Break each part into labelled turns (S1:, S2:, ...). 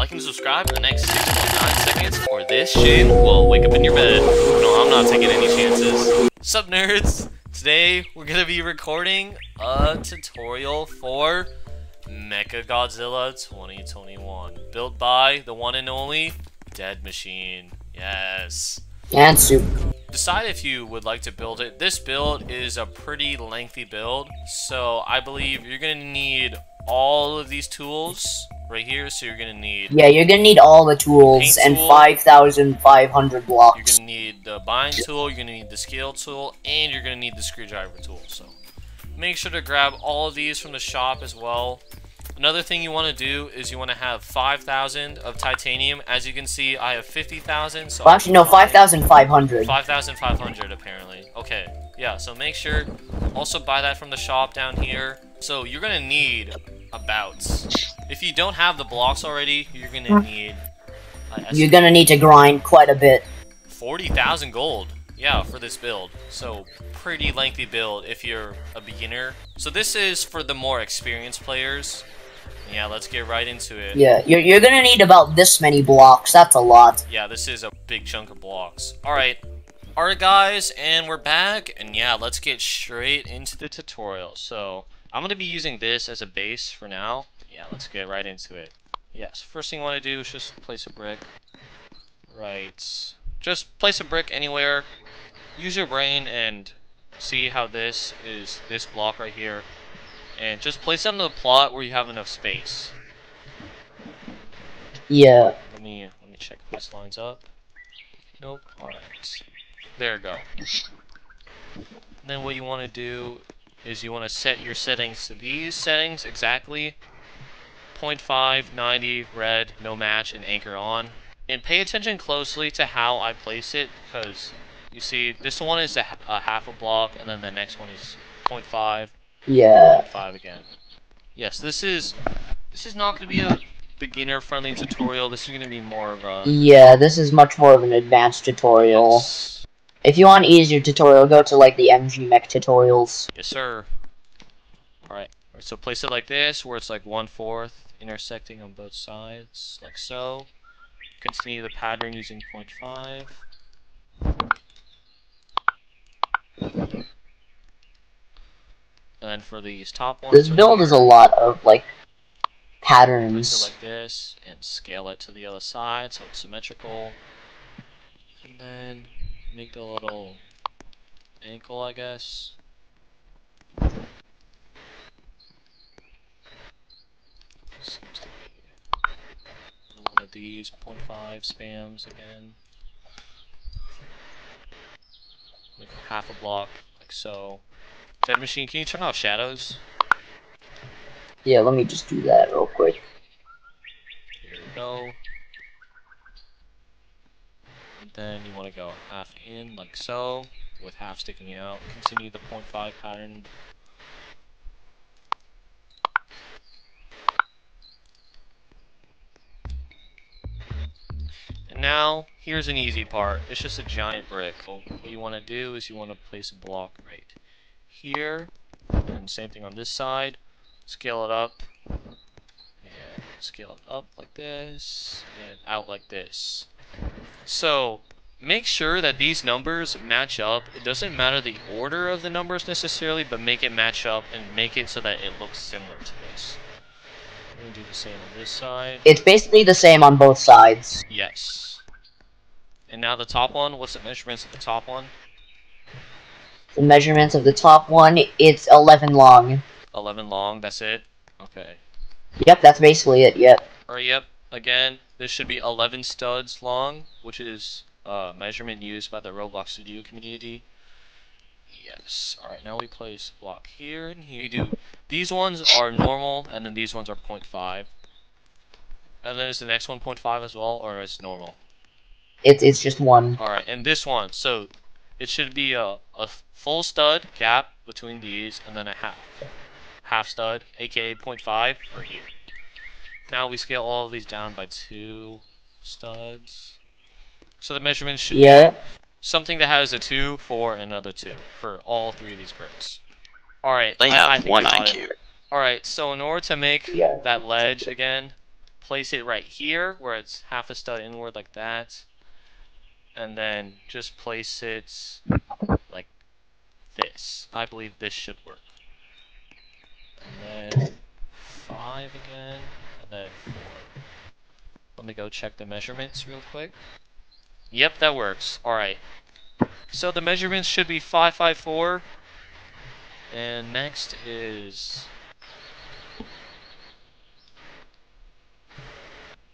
S1: like and subscribe in the next 6.9 seconds, or this shit will wake up in your bed. No, I'm not taking any chances. Sup, nerds? Today, we're gonna be recording a tutorial for Mechagodzilla 2021, built by the one and only Dead Machine. Yes.
S2: And soup.
S1: Decide if you would like to build it. This build is a pretty lengthy build, so I believe you're gonna need all of these tools right here. So you're gonna need
S2: you're gonna need all the tools and 5,500 blocks.
S1: You're gonna need the bind tool, you're gonna need the scale tool, and you're gonna need the screwdriver tool. So make sure to grab all of these from the shop as well. Another thing you want to do is you want to have 5,000 of titanium. As you can see, I have 50,000. So
S2: well, actually, no, 5,500.
S1: 5,500 apparently. Okay, yeah. So make sure also buy that from the shop down here. So you're gonna need about. If you don't have the blocks already, you're gonna need.
S2: You're gonna need to grind quite a bit.
S1: 40,000 gold. Yeah, for this build. So pretty lengthy build if you're a beginner. So this is for the more experienced players. Yeah, let's get right into it.
S2: Yeah, you're gonna need about this many blocks. That's a lot.
S1: Yeah, this is a big chunk of blocks. Alright, guys, and we're back. And yeah, let's get straight into the tutorial. So, I'm gonna be using this as a base for now. Yeah, let's get right into it. Yes, first thing you want to do is just place a brick. Right. Just place a brick anywhere. Use your brain and see how this is this block right here. And just place it on the plot where you have enough space.
S2: Yeah.
S1: Let me check if this lines up. Nope. Alright. There we go. Then what you want to do is you want to set your settings to these settings exactly. 0.5, 90, red, no match, and anchor on. And pay attention closely to how I place it, because you see this one is a half a block, and then the next one is 0.5.
S2: Yeah.
S1: 0.5 again. Yes, this is not going to be a beginner-friendly tutorial. This is going to be more of a...
S2: Yeah, this is much more of an advanced tutorial.
S1: Yes.
S2: If you want an easier tutorial, go to like the MG Mech tutorials.
S1: Yes, sir. Alright, so place it like this, where it's like 1/4 intersecting on both sides, like so. Continue the pattern using 0.5. And then for these top ones,
S2: this build is a lot of like patterns.
S1: Place it like this and scale it to the other side so it's symmetrical. And then make the little ankle, I guess. Seems to be one of these 0.5 spams again. Like half a block, like so. Dead Machine, can you turn off shadows?
S2: Yeah, let me just do that real quick.
S1: Here we go. And then you want to go half in, like so, with half sticking out. Continue the 0.5 pattern. And now, here's an easy part. It's just a giant brick. What you want to do is you want to place a block right here, and same thing on this side. Scale it up, and scale it up like this, and out like this. So, make sure that these numbers match up. It doesn't matter the order of the numbers necessarily, but make it match up and make it so that it looks similar to this. We're going to do the same on this side.
S2: It's basically the same on both sides.
S1: Yes. And now the top one, what's the measurements of the top one?
S2: The measurements of the top one, it's 11 long.
S1: 11 long, that's it? Okay.
S2: Yep, that's basically it, yep.
S1: Alright, yep. Again, this should be 11 studs long, which is measurement used by the Roblox Studio community. Yes. Alright, now we place a block here and here. You do. These ones are normal, and then these ones are 0.5. And then is the next one 0.5 as well, or is it normal?
S2: It's just one.
S1: Alright, and this one, so it should be a full stud gap between these, and then a half stud, aka 0.5 for here. Now we scale all of these down by 2 studs. So the measurement should be something that has a 2, 4, and another 2 for all 3 of these bricks. Alright,
S3: They have 1 IQ.
S1: Alright, so in order to make that ledge again, place it right here where it's half a stud inward like that, and then just place it like this. I believe this should work. And then 5 again, and then 4. Let me go check the measurements real quick. Yep, that works. Alright. So the measurements should be 554. And next is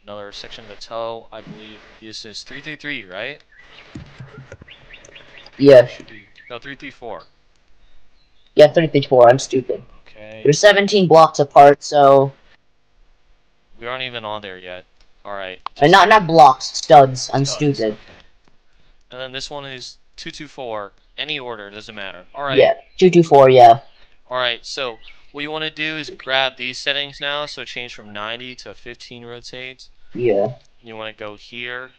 S1: another section of the toe. I believe this is 333, right?
S2: Yeah.
S1: No, 334.
S2: Yeah, 334. I'm stupid.
S1: Okay.
S2: They're 17 blocks apart, so.
S1: We aren't even on there yet. Alright.
S2: Not blocks, studs. I'm
S1: Studs,
S2: stupid.
S1: okay. And then this one is 224. Any order, doesn't matter. Alright.
S2: Yeah, 224, yeah.
S1: Alright, so what you want to do is grab these settings now, so change from 90 to 15 rotate.
S2: Yeah.
S1: You want to go here.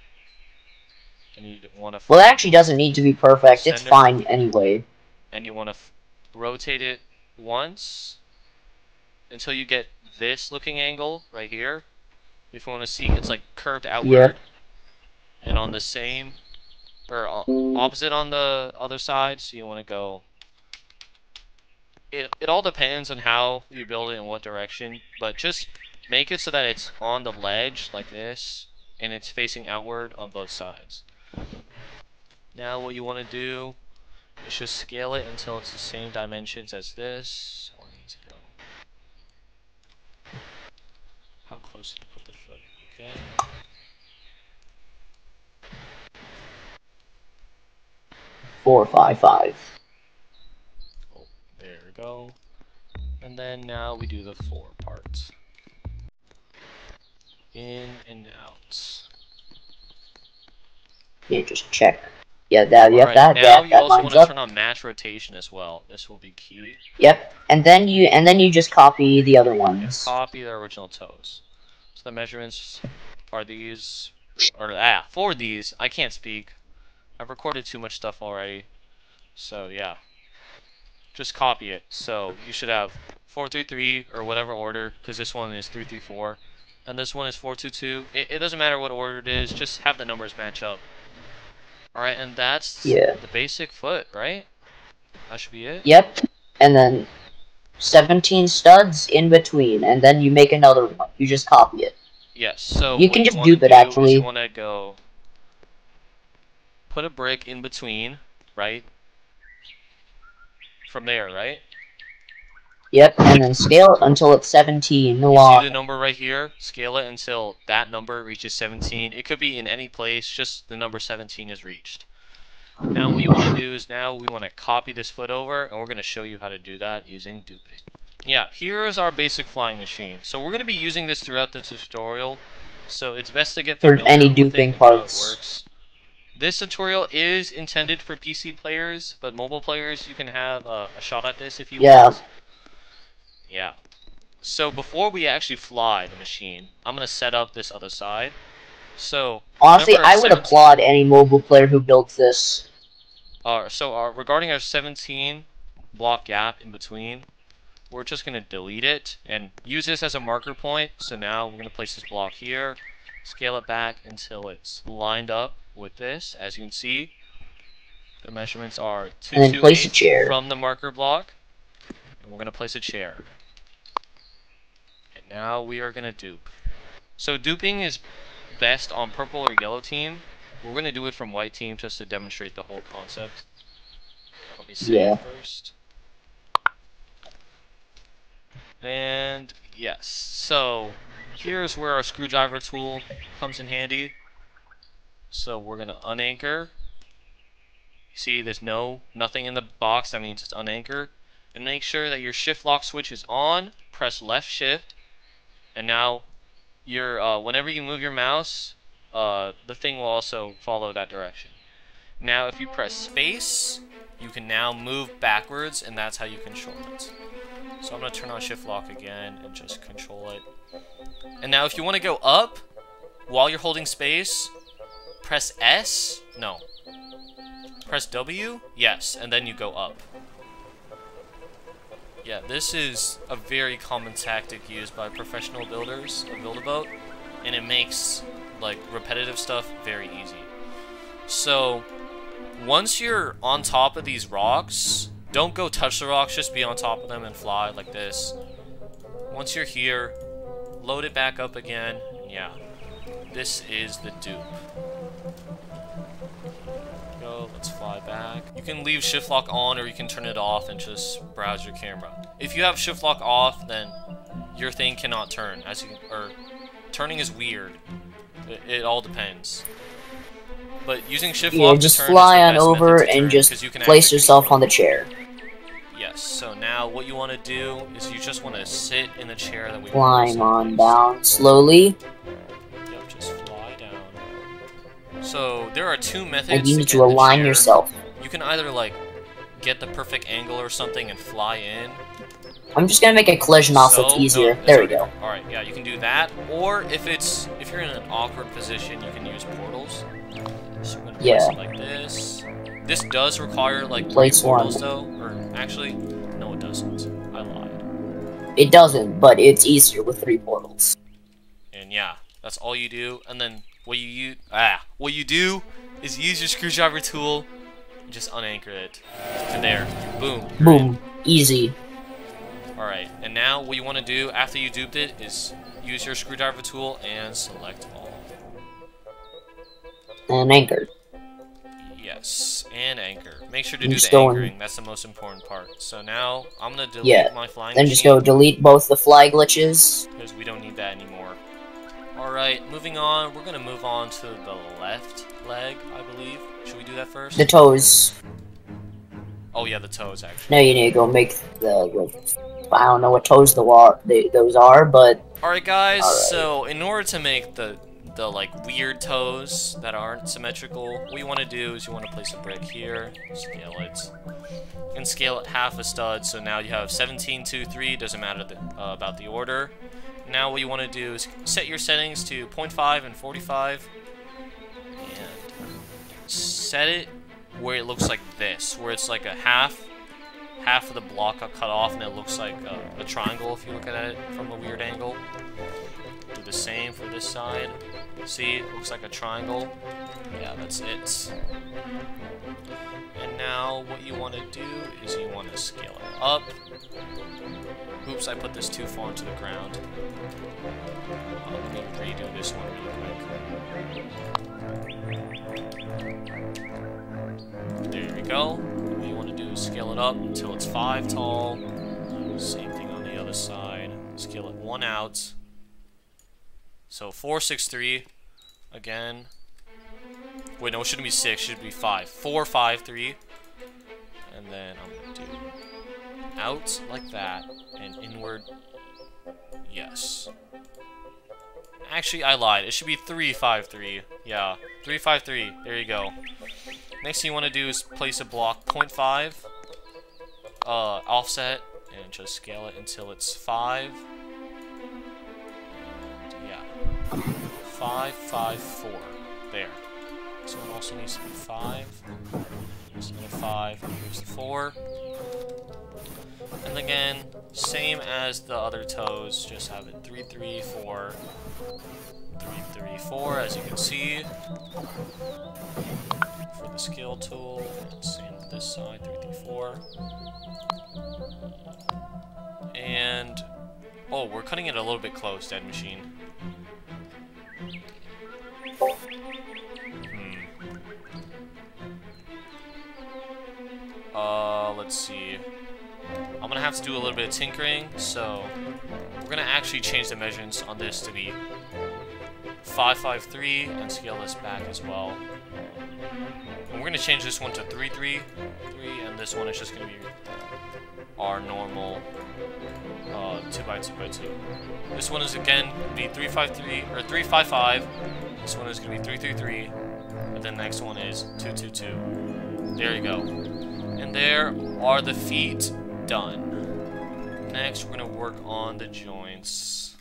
S1: And you want to.
S2: Well, it actually doesn't need to be perfect. It's fine anyway.
S1: And you want to rotate it once until you get this looking angle right here. If you want to see, it's like curved outward.
S2: Yeah.
S1: And on the same, or opposite on the other side, so you want to go. It all depends on how you build it and what direction, but just make it so that it's on the ledge like this, and it's facing outward on both sides. Now what you want to do is just scale it until it's the same dimensions as this. So I need to go. How close did you put the foot? Okay.
S2: Four, 5, 5.
S1: Oh, there we go. And then now we do the 4 parts. In and out.
S2: Yeah, just check. Yeah, that. Yep,
S1: right,
S2: that.
S1: Now
S2: that
S1: you also
S2: lines
S1: want to
S2: up.
S1: turn on match rotation as well. This will be key.
S2: Yep, and then you just copy the other ones.
S1: Copy the original toes. So the measurements are these, or for these. I can't speak. I've recorded too much stuff already. So yeah, just copy it. So you should have 433 or whatever order, because this one is 334, and this one is 422. It doesn't matter what order it is. Just have the numbers match up. All right, and that's the basic foot, right? That should be it.
S2: Yep, and then 17 studs in between, and then you make another one. You just copy it.
S1: Yes. So
S2: you can just dupe it actually.
S1: You want to go put a brick in between, right? From there, right?
S2: Yep, and then scale it until it's 17
S1: long. You see the number right here? Scale it until that number reaches 17. It could be in any place, just the number 17 is reached. Now what you want to do is now we want to copy this foot over, and we're going to show you how to do that using duping. Yeah, here is our basic flying machine. So we're going to be using this throughout the tutorial, so it's best to get
S2: for any duping parts.
S1: This tutorial is intended for PC players, but mobile players, you can have a shot at this if you want. Yeah. So before we actually fly the machine, I'm going to set up this other side. So
S2: honestly, I would applaud any mobile player who builds this.
S1: Regarding our 17 block gap in between, we're just going to delete it and use this as a marker point. So now we're going to place this block here, scale it back until it's lined up with this. As you can see, the measurements are 228 from the marker block, and we're going to place a chair. And now we are going to dupe. So duping is best on purple or yellow team. We're going to do it from white team just to demonstrate the whole concept. Let me save first. And yes, so here's where our screwdriver tool comes in handy. So we're going to unanchor. You see there's nothing in the box, that means it's unanchored. And make sure that your shift lock switch is on, press left shift, and now whenever you move your mouse, the thing will also follow that direction. Now if you press space, you can now move backwards, and that's how you control it. So I'm going to turn on shift lock again and just control it. And now if you want to go up while you're holding space, press S, no. Press W, yes, and then you go up. Yeah, this is a very common tactic used by professional builders of Build-A-Boat. and it makes like repetitive stuff very easy. So once you're on top of these rocks, don't go touch the rocks, just be on top of them and fly like this. Once you're here, load it back up again. Yeah, this is the dupe. Go, let's fly back. You can leave shift lock on, or you can turn it off and just browse your camera. If you have shift lock off, then your thing cannot turn. Or turning is weird. It all depends. But using shift lock
S2: just
S1: to turn
S2: fly
S1: is the
S2: on
S1: best
S2: over
S1: method to turn,
S2: and just
S1: 'cause you can
S2: place
S1: actually
S2: yourself
S1: control
S2: on the chair.
S1: Yes, so now what you want to do is you just want to sit in the chair that we
S2: Climb on down slowly.
S1: Yep, just fly down. So there are two methods
S2: And you need
S1: get
S2: to
S1: in the
S2: align
S1: chair.
S2: yourself.
S1: You can either like get the perfect angle or something and fly in.
S2: I'm just gonna make a collision off so it's easier. There we go.
S1: Alright, yeah, you can do that. Or if you're in an awkward position, you can use portals. So we're gonna place it like this. This does require like
S2: Place
S1: portals
S2: one.
S1: though. Or actually, no it doesn't. I lied.
S2: It doesn't, but it's easier with 3 portals.
S1: And yeah, that's all you do. And then what you do is use your screwdriver tool and just unanchor it. And there. Boom.
S2: Boom. Easy.
S1: Alright, and now what you want to do after you duped it is use your screwdriver tool and select all.
S2: And anchored.
S1: Yes, and anchor. Make sure to do the
S2: going.
S1: anchoring, that's the most important part. So now, I'm going to delete my flying
S2: Then
S1: machine.
S2: just go delete both the fly glitches.
S1: Because we don't need that anymore. Alright, moving on, we're going to move on to the left leg, I believe. Should we do that first?
S2: The toes.
S1: Oh yeah, the toes actually.
S2: Now you need to go make I don't know what toes those are, but...
S1: Alright guys, so in order to make the like weird toes that aren't symmetrical, what you want to do is you want to place a brick here, scale it, and scale it half a stud, so now you have 17, 2, 3, doesn't matter about the order. Now what you want to do is set your settings to 0.5 and 45, and set it where it looks like this, where it's like a half of the block got cut off and it looks like a triangle if you look at it from a weird angle. Do the same for this side. See, it looks like a triangle. Yeah, that's it. And now what you want to do is you want to scale it up. Oops, I put this too far into the ground. Let me redo this one really quick. There we go. What you want to do is scale it up until it's 5 tall. Same thing on the other side. Scale it 1 out. So 4, 6, 3. Again. Wait, no, it shouldn't be 6. It should be 5. 4, 5, 3. And then I'm going to do out like that. And inward. Yes. Actually, I lied. It should be 3, 5, 3. Yeah. 3, 5, 3. There you go. Next thing you want to do is place a block 0.5 offset and just scale it until it's 5. And yeah. 5, 5, 4. There. This one also needs to be 5. Here's another 5. And here's the 4. And again, same as the other toes, just have it 3, 3, 4. 3, 3, 4, as you can see. For the scale tool, and same with this side, 3, 3, 4. And oh, we're cutting it a little bit close, Dead Machine. Let's see. I'm gonna have to do a little bit of tinkering, so we're gonna actually change the measurements on this to be 5, 5, 3, and scale this back as well. And we're gonna change this one to 3, 3, 3, and this one is just gonna be our normal 2 by 2 by 2. This one is again gonna be 3, 5, 3 or 3, 5, 5. This one is gonna be 3, 3, 3, and then the next one is 2, 2, 2. There you go. And there are the feet done. Next, we're gonna work on the joints.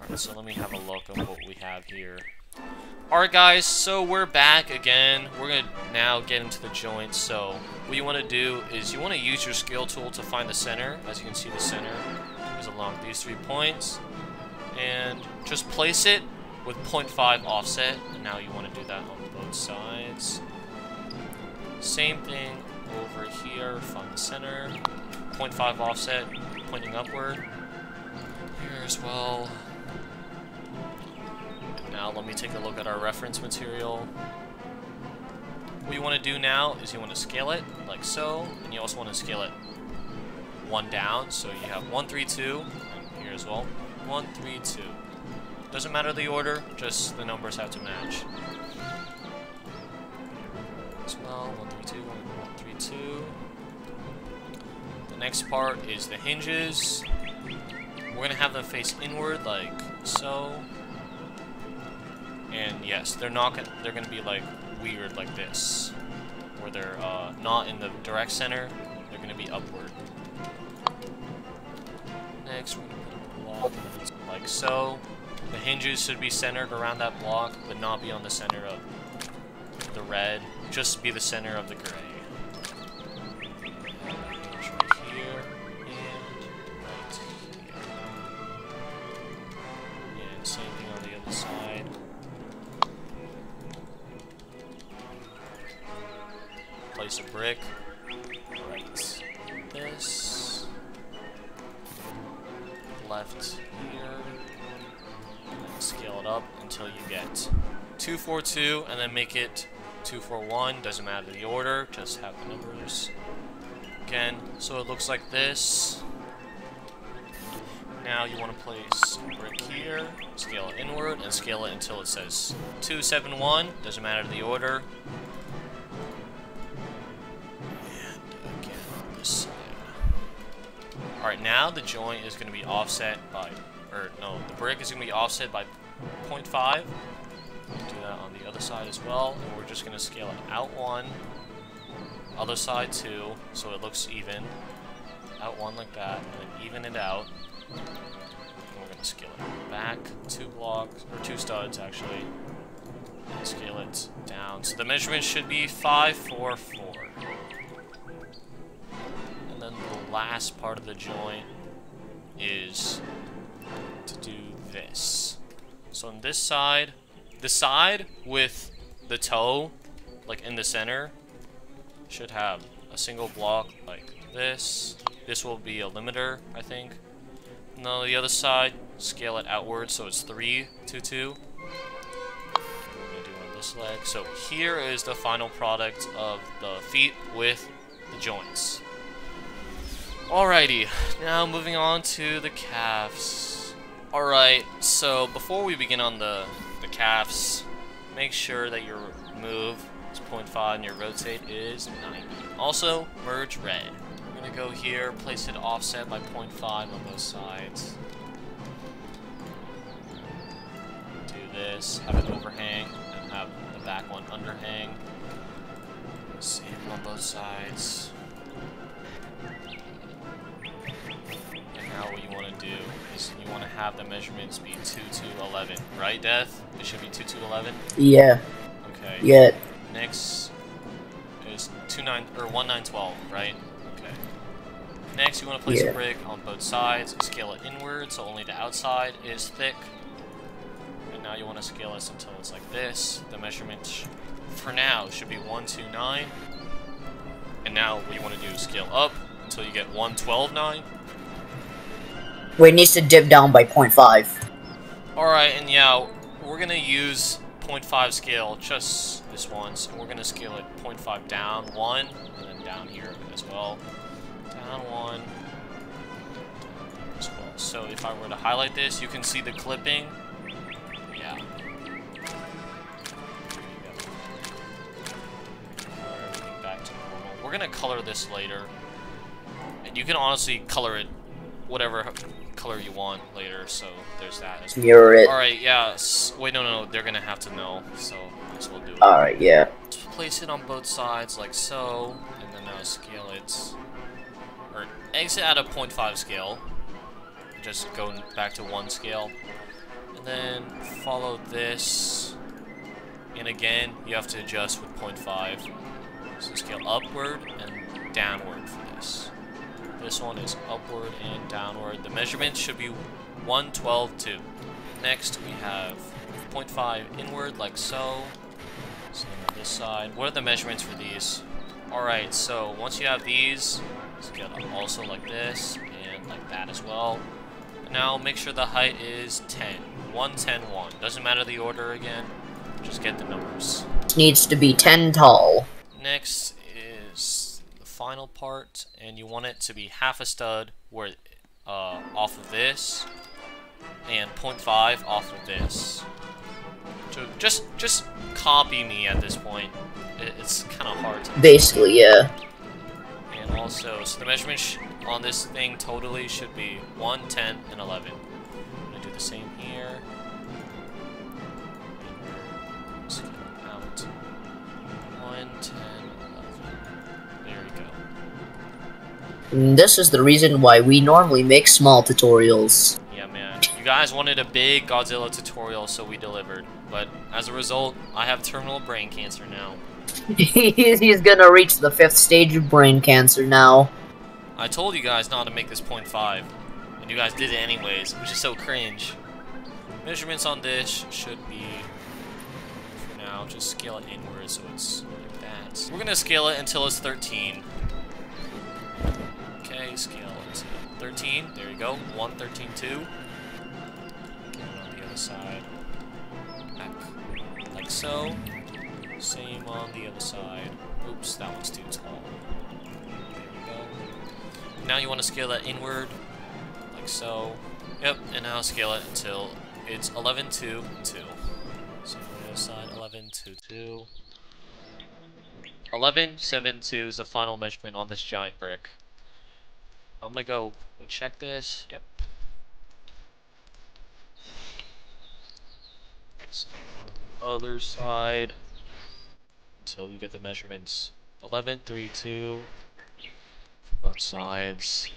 S1: Alright, so let me have a look at what we have here. Alright guys, so we're back again. We're gonna now get into the joints. So what you want to do is you want to use your scale tool to find the center. As you can see, the center is along these 3 points. And just place it with 0.5 offset, and now you want to do that on both sides. Same thing over here, find the center, 0.5 offset, pointing upward. Here as well. Now let me take a look at our reference material. What you want to do now is you want to scale it like so, and you also want to scale it one down, so you have 1, 3, 2, and here as well, 1, 3, 2. Doesn't matter the order, just the numbers have to match. As well, 1, 3, 2, 1, 3, 2. The next part is the hinges. We're gonna have them face inward like so. And yes, they're gonna be like weird like this, where they're not in the direct center, they're gonna be upward. Next, we're gonna put a block like so. The hinges should be centered around that block, but not be on the center of the red, just be the center of the gray. Hinge right here, and right here. And same thing on the other side. Place a brick right this, left here, and scale it up until you get 2, 4, 2, and then make it 2, 4, 1. Doesn't matter the order, just have the numbers again. So it looks like this. Now you want to place a brick here, scale it inward, and scale it until it says 2, 7, 1. Doesn't matter the order. Alright, now the joint is going to be offset by, the brick is going to be offset by 0.5. Do that on the other side as well, and we're just going to scale it out 1, other side 2, so it looks even, out 1 like that, and then even it out, and we're going to scale it back 2 blocks, or 2 studs actually, and scale it down. So the measurement should be 5, 4, 4. And then the last part of the joint is to do this. So on this side, the side with the toe, like in the center, should have a single block like this. This will be a limiter, I think. And on the other side, scale it outward so it's 3, 2, 2. We're gonna do on this leg. So here is the final product of the feet with the joints. Alrighty, now moving on to the calves. Alright, so before we begin on the calves, make sure that your move is 0.5 and your rotate is 90. Also, merge red. We're going to go here, place it offset by 0.5 on both sides. Do this, have it overhang, and have the back one underhang. Same on both sides. Now what you want to do is you want to have the measurements be 2 to 11, right, Death? It should be 2 to 11?
S2: Yeah.
S1: Okay.
S2: Yeah.
S1: Next is 1, 9, 12, right? Okay. Next you want to place a brick on both sides, scale it inward so only the outside is thick. And now you want to scale this until it's like this. The measurement for now should be 1, 2, 9. And now what you want to do is scale up until you get 1, 12, 9.
S2: Wait, it needs to dip down by 0.5.
S1: Alright, and yeah, we're gonna use 0.5 scale, just this once. We're gonna scale it 0.5 down 1, and then down here as well. Down 1, down as well. So if I were to highlight this, you can see the clipping. Yeah. Color everything back to normal. We're gonna color this later. And you can honestly color it whatever color you want later, so there's that as well.
S2: Mirror it.
S1: Alright, yeah. Wait, no, they're gonna have to know, so might as well do it.
S2: Alright, yeah.
S1: Just place it on both sides like so, and then now scale it. Or exit at a 0.5 scale. Just go back to 1 scale. And then follow this. And again, you have to adjust with 0.5. So scale upward and downward for this. This one is upward and downward. The measurement should be 1, 12, 2. Next we have 0.5 inward, like so. Same on this side. What are the measurements for these? Alright, so once you have these, scale them also like this, and like that as well. And now make sure the height is 10. 1, 10, 1. Doesn't matter the order again, just get the numbers.
S2: Needs to be 10 tall.
S1: Next is the final part, and you want it to be half a stud where off of this, and 0.5 off of this. So just copy me at this point. It's kind of hard to
S2: Basically, yeah.
S1: And also, so the measurement on this thing totally should be 1, 10, and 11. I'm gonna do the same here. Scale out. 1, 10, 11. There we go.
S2: And this is the reason why we normally make small tutorials.
S1: Yeah, man. You guys wanted a big Godzilla tutorial, so we delivered. But as a result, I have terminal brain cancer now.
S2: He's gonna reach the 5th stage of brain cancer now.
S1: I told you guys not to make this 0.5, and you guys did it anyways, which is so cringe. Measurements on this should be, for now, just scale it inward so it's like that. We're gonna scale it until it's 13. Okay, scale it to 13. There you go. 1, 13, 2. Get it on the other side. Back. Like so. Same on the other side. Oops, that one's too tall. There we go. Now you want to scale that inward, like so. Yep, and now scale it until it's 11, 2, 2. So on the other side, 11, 2, 2. 11, 7, 2 is the final measurement on this giant brick. I'm gonna go check this. Yep. So, other side. Until you get the measurements. 11, 3, 2. Both sides.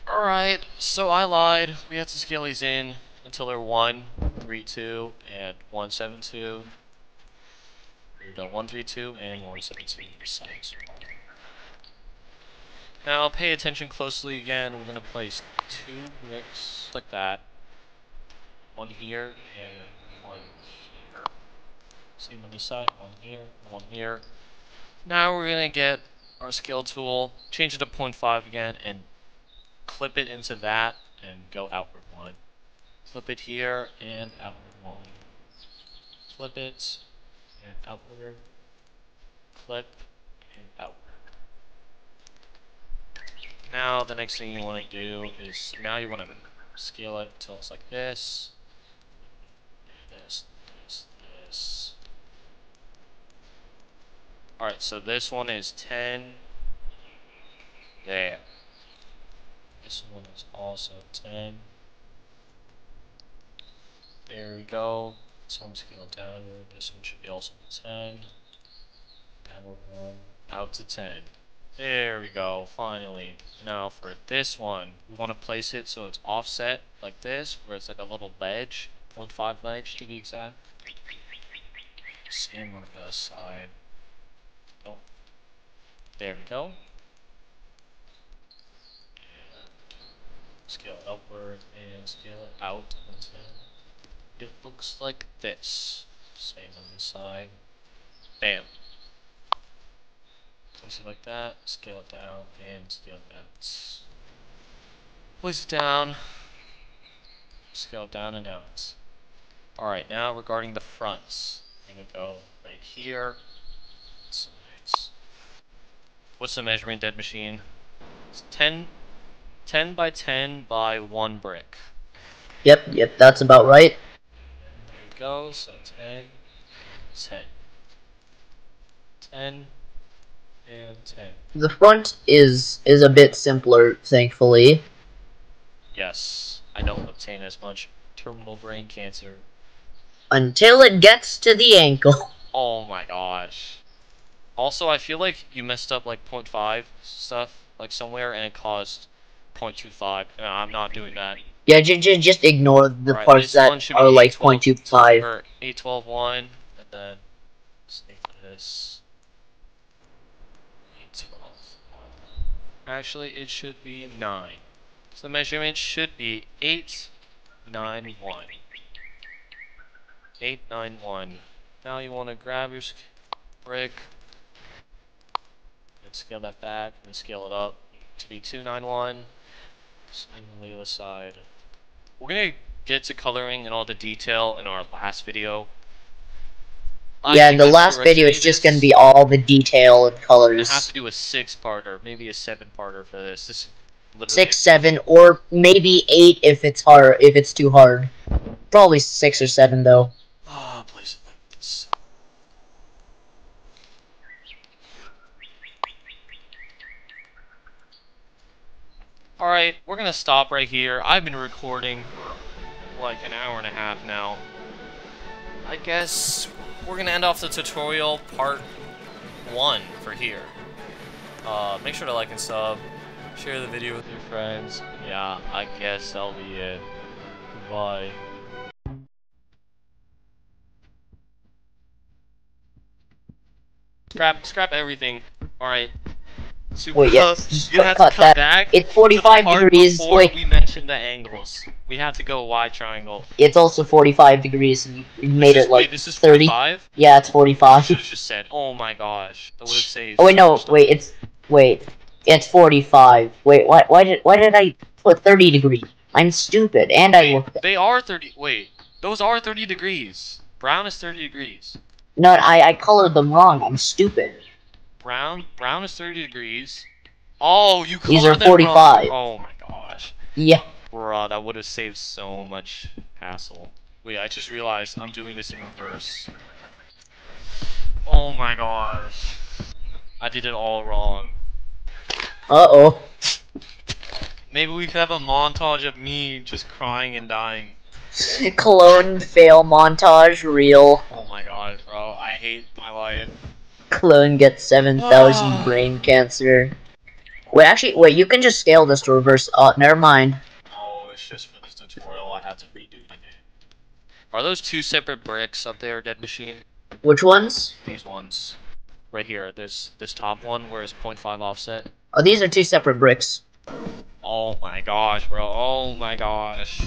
S1: Alright, so I lied. We have to scale these in until they're 1, 3, 2, and 1, 7, 2. We've done 1, 3, 2, and 1, 7, 2 sides. Now pay attention closely again. We're gonna place 2 bricks like that. One here and one here. Same on this side, one here, one here. Now we're gonna get our scale tool, change it to 0.5 again, and clip it into that and go outward 1. Flip it here and outward 1. Flip it and outward. Clip and outward. Now the next thing you want to do is now you want to scale it till it's like this. This, this, this. Alright, so this one is 10. There. This one is also 10. There we go. So I'm scaling downward. This one should be also 10. Downward 1. Out to 10. There we go, finally. Now for this one, we want to place it so it's offset like this, where it's like a little ledge. 0.5 ledge to be exact. Same on the other side. Oh. There we go. Scale it upward and scale it out until it looks like this. Same on this side. Bam. Place it like that, scale it down, and scale it out. Place it down, scale it down and out. Alright, now regarding the fronts. I'm gonna go right here. Sides. What's the measurement, Dead Machine? It's 10 by 10 by 1 brick.
S2: Yep, that's about right.
S1: There we go, so 10, 10. 10, and 10.
S2: The front is a bit simpler, thankfully.
S1: Yes, I don't obtain as much terminal brain cancer.
S2: Until it gets to the ankle.
S1: Oh my gosh. Also, I feel like you messed up like 0.5 stuff, like somewhere, and it caused 0.25. No, I'm not doing that.
S2: Yeah, just ignore the
S1: Alright,
S2: parts
S1: this
S2: that
S1: one should
S2: are
S1: be
S2: like
S1: 812
S2: 0.25.
S1: or 812.1, and then save this. 812.1. Actually, it should be 9. So the measurement should be 891. 891. Now you want to grab your brick and scale that back and scale it up to be 291. Same on the other side. We're gonna get to coloring and all the detail in our last video.
S2: Yeah, in the last video, it's just gonna be all the detail and colors.
S1: I have to do a 6-parter, maybe a 7-parter for this. This is
S2: 6, 7, or maybe 8 if it's hard. If it's too hard, probably 6 or 7 though.
S1: Ah, please. This. All right, we're gonna stop right here. I've been recording like an hour and a half now. I guess we're gonna end off the tutorial part 1 for here. Make sure to like and sub, share the video with your friends. Yeah, I guess that'll be it. Goodbye. Scrap everything. All right. Super
S2: Wait, yeah,
S1: you have to
S2: cut
S1: cut
S2: that.
S1: back.
S2: It's 45 degrees. Wait,
S1: we mentioned the angles. We have to go wide triangle.
S2: it's also 45 degrees, and you made it like
S1: wait, this is
S2: 30.
S1: 45?
S2: Yeah, it's 45.
S1: Should have just said, oh my gosh, that would have saved.
S2: Oh wait, no, it's 45. Wait, why did I put 30 degrees? I'm stupid, and I looked at.
S1: They are 30. Wait, those are 30 degrees. Brown is 30 degrees.
S2: No, I colored them wrong. I'm stupid.
S1: Brown is 30 degrees. Oh, you colored
S2: These are
S1: them
S2: 45.
S1: wrong. Oh my gosh.
S2: Yeah.
S1: Bruh, that would have saved so much hassle. Wait, I just realized I'm doing this in reverse. Oh my gosh. I did it all wrong.
S2: Uh-oh.
S1: Maybe we could have a montage of me just crying and dying.
S2: Clone fail montage, real.
S1: Oh my god, bro. I hate my life.
S2: Clone gets 7,000 brain cancer. Wait, you can just scale this to reverse. Oh, never mind.
S1: Oh, it's just for this tutorial I have to redo it. Are those 2 separate bricks up there, Dead Machine?
S2: Which ones?
S1: These ones. Right here, there's this top one where it's 0.5 offset.
S2: Oh, these are 2 separate bricks.
S1: Oh my gosh, bro. Oh my gosh.